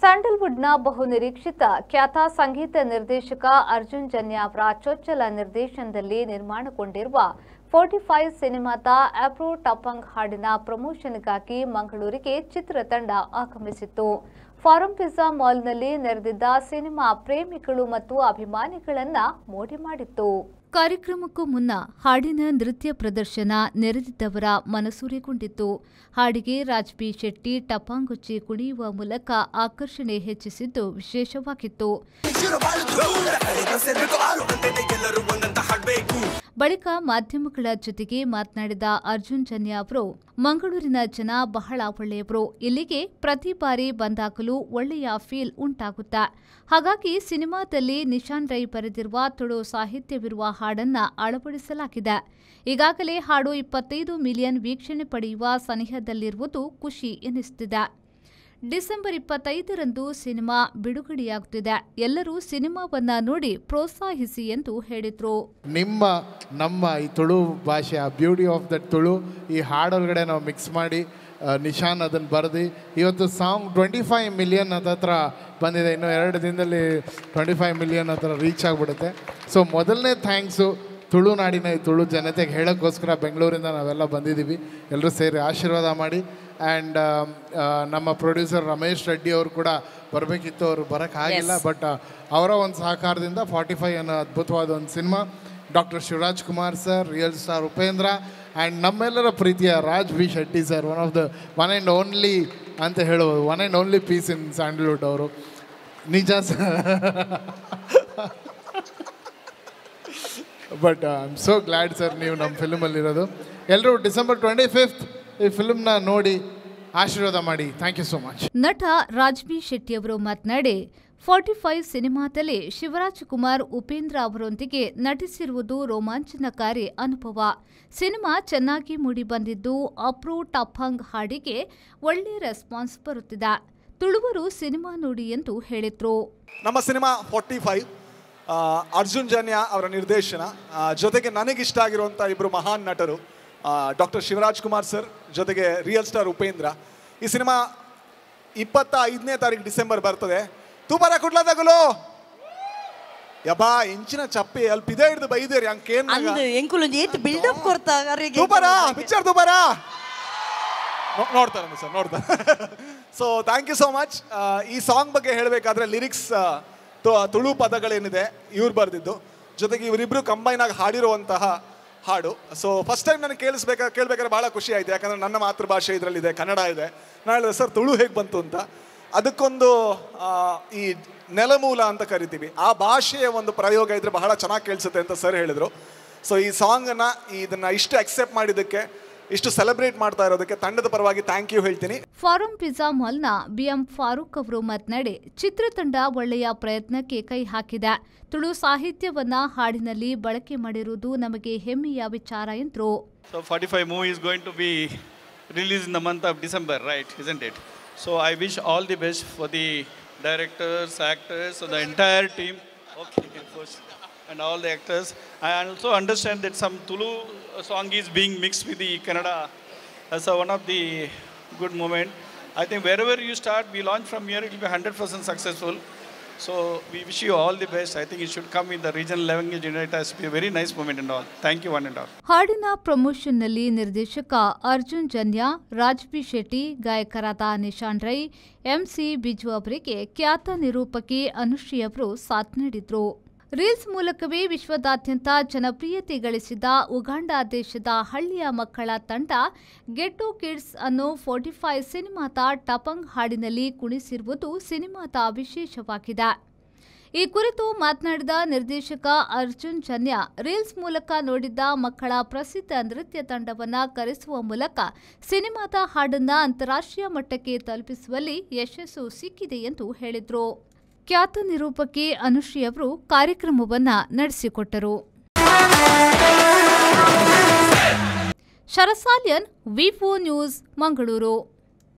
ಸ್ಯಾಂಡಲ್ವುಡ್ನ ಬಹುನಿರೀಕ್ಷಿತ ಖ್ಯಾತ ಸಂಗೀತ ನಿರ್ದೇಶಕ ಅರ್ಜುನ್ ಜನ್ಯ ಅವರ ಚೊಚ್ಚಲ ನಿರ್ದೇಶನದಲ್ಲಿ ನಿರ್ಮಾಣಗೊಂಡಿರುವ 45 ಸಿನಿಮಾದ ಅಪ್ರೋ ಟಪಂಗ್ ಹಾಡಿನ ಪ್ರಮೋಷನ್ಗಾಗಿ ಮಂಗಳೂರಿಗೆ ಚಿತ್ರತಂಡ ಆಗಮಿಸಿತ್ತು. ಫಾರಂ ಪಿಜ್ಜಾ ಮಾಲ್ನಲ್ಲಿ ನೆರೆದಿದ್ದ ಸಿನಿಮಾ ಪ್ರೇಮಿಗಳು ಮತ್ತು ಅಭಿಮಾನಿಗಳನ್ನ ಮೋಡಿ ಮಾಡಿತ್ತು. ಕಾರ್ಯಕ್ರಮಕ್ಕೂ ಮುನ್ನ ಹಾಡಿನ ನೃತ್ಯ ಪ್ರದರ್ಶನ ನೆರೆದಿದ್ದವರ ಮನಸೂರೆಗೊಂಡಿತ್ತು. ಹಾಡಿಗೆ ರಾಜ್ ಬಿ ಶೆಟ್ಟಿ ಟಪಾಂಗುಚ್ಚಿ ಕುಣಿಯುವ ಮೂಲಕ ಆಕರ್ಷಣೆ ಹೆಚ್ಚಿಸಿದ್ದು ವಿಶೇಷವಾಗಿತ್ತು. ಬಳಿಕ ಮಾಧ್ಯಮಗಳ ಜೊತೆಗೆ ಮಾತನಾಡಿದ ಅರ್ಜುನ್ ಜನ್ಯ ಅವರು, ಮಂಗಳೂರಿನ ಜನ ಬಹಳ ಒಳ್ಳೆಯವರು. ಇಲ್ಲಿಗೆ ಪ್ರತಿ ಬಾರಿ ಬಂದಾಗಲೂ ಒಳ್ಳೆಯ ಫೀಲ್ ಉಂಟಾಗುತ್ತೆ. ಹಾಗಾಗಿ ಸಿನಿಮಾದಲ್ಲಿ ನಿಶಾನ್ ರೈ ಬರೆದಿರುವ ತುಳು ಸಾಹಿತ್ಯವಿರುವ ಹಾಡನ್ನ ಅಳವಡಿಸಲಾಗಿದೆ. ಈಗಾಗಲೇ ಹಾಡು 25 ಮಿಲಿಯನ್ ವೀಕ್ಷಣೆ ಪಡೆಯುವ ಸನಿಹದಲ್ಲಿರುವುದು ಖುಷಿ ಎನಿಸುತ್ತಿದೆ. December 25ರಂದು cinema ಬಿಡುಗಡೆಯಾಗುತ್ತಿದೆ. ಎಲ್ಲರೂ ಸಿನಿಮಾವನ್ನ ನೋಡಿ ಪ್ರೋತ್ಸಾಹಿಸಿ ಎಂದು ಹೇಳಿದ್ರು. ನಮ್ಮ ಈ ತುಳು ಭಾಷೆಯ ಬ್ಯೂಟಿ ಆಫ್ ದ ತುಳು ಈ ಹಾಡೊಳಗಡೆ ನಾವು ಮಿಕ್ಸ್ ಮಾಡಿ ನಿಶಾನ್ ಅದನ್ನು ಬರೆದು ಇವತ್ತು ಸಾಂಗ್ 25 ಮಿಲಿಯನ್ ಹತ್ರ ಬಂದಿದೆ. ಇನ್ನು 2 ದಿನದಲ್ಲಿ 25 ಮಿಲಿಯನ್ ಹತ್ರ ರೀಚ್ ಆಗಿಬಿಡುತ್ತೆ. ಸೊ ಮೊದಲನೇ ಥ್ಯಾಂಕ್ಸು ತುಳು ನಾಡಿನ ಈ ತುಳು ಜನತೆಗೆ ಹೇಳೋಕ್ಕೋಸ್ಕರ ಬೆಂಗಳೂರಿಂದ ನಾವೆಲ್ಲ ಬಂದಿದ್ದೀವಿ. ಎಲ್ಲರೂ ಸೇರಿ ಆಶೀರ್ವಾದ ಮಾಡಿ. ಆ್ಯಂಡ್ ನಮ್ಮ ಪ್ರೊಡ್ಯೂಸರ್ ರಮೇಶ್ ರೆಡ್ಡಿ ಅವರು ಕೂಡ ಬರಬೇಕಿತ್ತು, ಅವರು ಬರೋಕ್ಕಾಗಿಲ್ಲ. ಬಟ್ ಅವರ ಒಂದು ಸಹಕಾರದಿಂದ 45 ಅನ್ನೋ ಅದ್ಭುತವಾದ ಒಂದು cinema, doctor Shivaraj Kumar sir, real star Upendra and ನಮ್ಮೆಲ್ಲರ ಪ್ರೀತಿಯ Raj B Shetty sir, one of the one and only ಅಂತ ಹೇಳ್ಬೋದು, one and only piece in Sandalwood ಅವರು. ನಿಜ but I am so glad sir ನೀವು ನಮ್ಮ ಫಿಲ್ಮಲ್ಲಿರೋದು. ಎಲ್ಲರೂ ಡಿಸೆಂಬರ್ 25 ಈ ಫಿಲ್ಮ್ನ ನೋಡಿ ಆಶೀರ್ವಾದ ಮಾಡಿ. Thank you so much. ನಟ ರಾಜ್ ಬಿ ಶೆಟ್ಟಿ ಅವರು ಮಾತನಾಡಿ, 45 ಸಿನಿಮಾದಲ್ಲಿ ಶಿವರಾಜ್ ಕುಮಾರ್, ಉಪೇಂದ್ರ ಅವರೊಂದಿಗೆ ನಟಿಸಿರುವುದು ರೋಮಾಂಚನಕಾರಿ ಅನುಭವ. ಸಿನಿಮಾ ಚೆನ್ನಾಗಿ ಮೂಡಿ ಬಂದಿದ್ದು ಅಪ್ರೋ ಟಪಂಗ್ ಹಾಡಿಗೆ ಒಳ್ಳೆ ರೆಸ್ಪಾನ್ಸ್ ಬರುತ್ತಿದೆ. ತುಳುವರು ಸಿನಿಮಾ ನೋಡಿ ಎಂದು ಹೇಳಿದ್ರು. ನಮ್ಮ ಸಿನಿಮಾ 45 ಅರ್ಜುನ್ ಜನ್ಯ ಅವರ ನಿರ್ದೇಶನ, ಜೊತೆಗೆ ನನಗಿಷ್ಟ ಆಗಿರುವಂಥ ಇಬ್ಬರು ಮಹಾನ್ ನಟರು, ಡಾಕ್ಟರ್ ಶಿವರಾಜ್ ಕುಮಾರ್ ಸರ್ ಜೊತೆಗೆ ರಿಯಲ್ ಸ್ಟಾರ್ ಉಪೇಂದ್ರ. ಈ ಸಿನಿಮಾ 25ನೇ ತಾರೀಕು ಡಿಸೆಂಬರ್ ಬರ್ತದೆ. ತೂಪರ ಕುಡ್ಲದಗುಲು ಯಬ್ಬಾ ಇಂಚಿನ ಚಪ್ಪೆ ಅಲ್ಪ ಇದೇ ಹಿಡಿದು ಬೈದೇರಿ ಪಿಕ್ಚರ್ ತೂಪರ ನೋಡ್ತಾರೆ ಸರ್, ನೋಡ್ತಾರೆ. So thank you so much. ಈ ಸಾಂಗ್ ಬಗ್ಗೆ ಹೇಳಬೇಕಾದ್ರೆ ಲಿರಿಕ್ಸ್ ತುಳು ಪದಗಳೇನಿದೆ ಇವ್ರು ಬರೆದಿದ್ದು, ಜೊತೆಗೆ ಇವರಿಬ್ಬರು ಕಂಬೈನ್ ಆಗಿ ಹಾಡಿರುವಂತಹ ಹಾಡು. ಸೊ ಫಸ್ಟ್ ಟೈಮ್ ನನಗೆ ಕೇಳಬೇಕಾದ್ರೆ ಭಾಳ ಖುಷಿ ಆಯಿತು. ಯಾಕಂದರೆ ನನ್ನ ಮಾತೃಭಾಷೆ ಇದರಲ್ಲಿದೆ, ಕನ್ನಡ ಇದೆ. ನಾನು ಹೇಳಿದೆ ಸರ್ ತುಳು ಹೇಗೆ ಬಂತು ಅಂತ. ಅದಕ್ಕೊಂದು ಈ ನೆಲಮೂಲ ಅಂತ ಕರಿತೀವಿ, ಆ ಭಾಷೆಯ ಒಂದು ಪ್ರಯೋಗ ಇದ್ರೆ ಬಹಳ ಚೆನ್ನಾಗಿ ಕೇಳಿಸುತ್ತೆ ಅಂತ ಸರ್ ಹೇಳಿದರು. ಸೊ ಈ ಸಾಂಗನ್ನು ಇದನ್ನು ಇಷ್ಟು ಅಕ್ಸೆಪ್ಟ್ ಮಾಡಿದ್ದಕ್ಕೆ, ಇಷ್ಟು ಸೆಲೆಬ್ರೇಟ್ ಮಾಡ್ತಾ ಇರೋದಕ್ಕೆ ತಂಡದ ಪರವಾಗಿ ಥ್ಯಾಂಕ್ ಯು ಹೇಳ್ತೀನಿ. ಫಾರಂ ಪಿಜ್ಜಾ ಮಾಲ್ನ BM ಫಾರೂಕ್ ಅವರು ಮಾತನಾಡಿ, ಚಿತ್ರತಂಡ ಒಳ್ಳೆಯ ಪ್ರಯತ್ನಕ್ಕೆ ಕೈ ಹಾಕಿದೆ. ತುಳು ಸಾಹಿತ್ಯವನ್ನ ಹಾಡಿನಲ್ಲಿ ಬಳಕೆ ಮಾಡಿರುವುದು ನಮಗೆ ಹೆಮ್ಮೆಯ ವಿಚಾರ ಎಂದರು. So 45 movie is going to be released in the month of December, right? Isn't it? So I wish all the best for the directors, actors, so the entire team. Okay, first. And all the actors. I also understand that some Tulu song is being mixed with the Kannada as one of the good moment. I think wherever you start, we launch from here, it will be 100% successful. So we wish you all the best. I think it should come in the regional language. It has to be a very nice moment and all. Thank you one and all. ಹಾಡಿನ ಪ್ರಮೋಷನ್ನಲ್ಲಿ ನಿರ್ದೇಶಕ Arjun Janya, Raj B Shetty, ಗಾಯಕರಾದ Nishan Rai, MC Biju ಅವರಿಗೆ ಖ್ಯಾತ ನಿರೂಪಕಿ ಅನುಶ್ರೀ ಅವರು ಸಾಥ್ ನೀಡಿದ್ರು. Reels ಮೂಲಕವೇ ವಿಶ್ವದಾದ್ಯಂತ ಜನಪ್ರಿಯತೆ ಗಳಿಸಿದ ಉಗಾಂಡ ದೇಶದ ಹಳ್ಳಿಯ ಮಕ್ಕಳ ತಂಡ ಗೆಟ್ಟೋ ಕಿಡ್ಸ್ ಅನ್ನು 45 ಸಿನಿಮಾದ ಟಪಂಗ್ ಹಾಡಿನಲ್ಲಿ ಕುಣಿಸಿರುವುದು ಸಿನಿಮಾದ ವಿಶೇಷವಾಗಿದೆ. ಈ ಕುರಿತು ಮಾತನಾಡಿದ ನಿರ್ದೇಶಕ ಅರ್ಜುನ್ ಜನ್ಯ, ರೀಲ್ಸ್ ಮೂಲಕ ನೋಡಿದ್ದ ಮಕ್ಕಳ ಪ್ರಸಿದ್ಧ ನೃತ್ಯ ತಂಡವನ್ನು ಕರೆಸುವ ಮೂಲಕ ಸಿನಿಮಾದ ಹಾಡನ್ನು ಅಂತಾರಾಷ್ಟ್ರೀಯ ಮಟ್ಟಕ್ಕೆ ತಲುಪಿಸುವಲ್ಲಿ ಯಶಸ್ಸು ಸಿಕ್ಕಿದೆ ಎಂದು ಹೇಳಿದರು. ಖ್ಯಾತ ನಿರೂಪಕಿ ಅನುಶ್ರೀ ಅವರು ಕಾರ್ಯಕ್ರಮವನ್ನು ನಡೆಸಿಕೊಟ್ಟರು. ಶರಸಾಲಿಯನ್, ವಿಫೋ ನ್ಯೂಸ್, ಮಂಗಳೂರು.